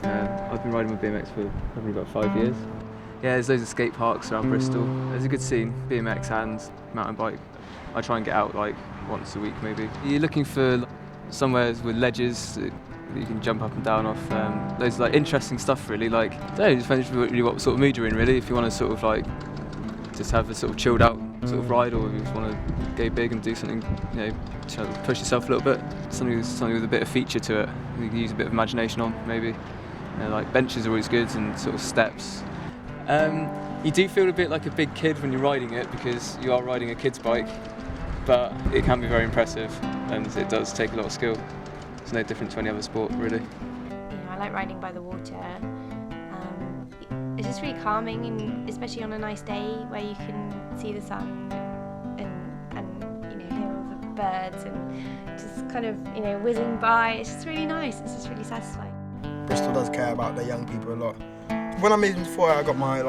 I've been riding my BMX for probably about 5 years. Yeah, there's loads of skate parks around Bristol. There's a good scene, BMX and mountain bike. I try and get out like once a week maybe. You're looking for somewhere with ledges that you can jump up and down off. Loads of like interesting stuff really. Like, I don't know, it depends really what sort of mood you're in really. If you want to sort of like just have a sort of chilled out sort of ride, or if you just want to go big and do something, you know, to push yourself a little bit. Something with a bit of feature to it. You can use a bit of imagination on maybe. You know, like benches are always good and sort of steps. You do feel a bit like a big kid when you're riding it because you are riding a kid's bike, but it can be very impressive and it does take a lot of skill. It's no different to any other sport really. You know, I like riding by the water. It's just really calming, and especially on a nice day where you can see the sun and you know, hear all the birds and just kind of, you know, whizzing by. It's just really nice. It's just really satisfying. Bristol does care about their young people a lot. When I moved before, I got my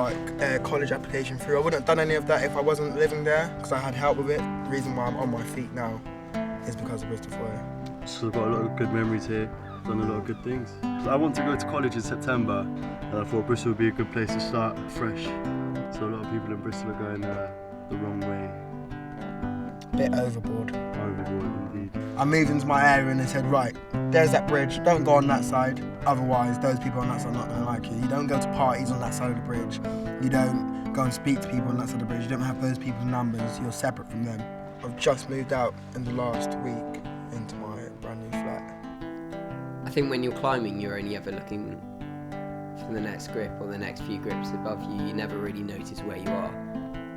college application through. I wouldn't have done any of that if I wasn't living there because I had help with it. The reason why I'm on my feet now is because of Bristol Foyer. So I've got a lot of good memories here, done a lot of good things. I want to go to college in September and I thought Bristol would be a good place to start fresh. So a lot of people in Bristol are going the wrong way. Bit overboard. Overboard indeed. I moved into my area and they said, right, there's that bridge, don't go on that side, otherwise those people on that side are not going to like you. You don't go to parties on that side of the bridge, you don't go and speak to people on that side of the bridge, you don't have those people's numbers, you're separate from them. I've just moved out in the last week into my brand new flat. I think when you're climbing, you're only ever looking for the next grip or the next few grips above you. You never really notice where you are.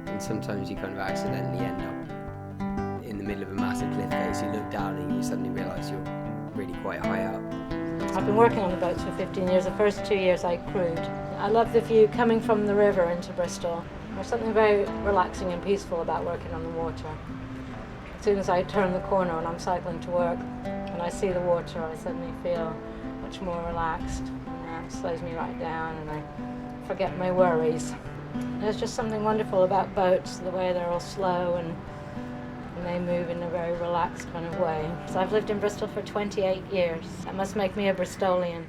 And sometimes you kind of accidentally end up in the middle of a massive cliff face. You look down and you suddenly realise you're really quite high up. I've been working on the boats for 15 years. The first 2 years I crewed. I love the view coming from the river into Bristol. There's something very relaxing and peaceful about working on the water. As soon as I turn the corner and I'm cycling to work and I see the water, I suddenly feel much more relaxed. And it slows me right down and I forget my worries. There's just something wonderful about boats, the way they're all slow and they move in a very relaxed kind of way. So I've lived in Bristol for 28 years. That must make me a Bristolian.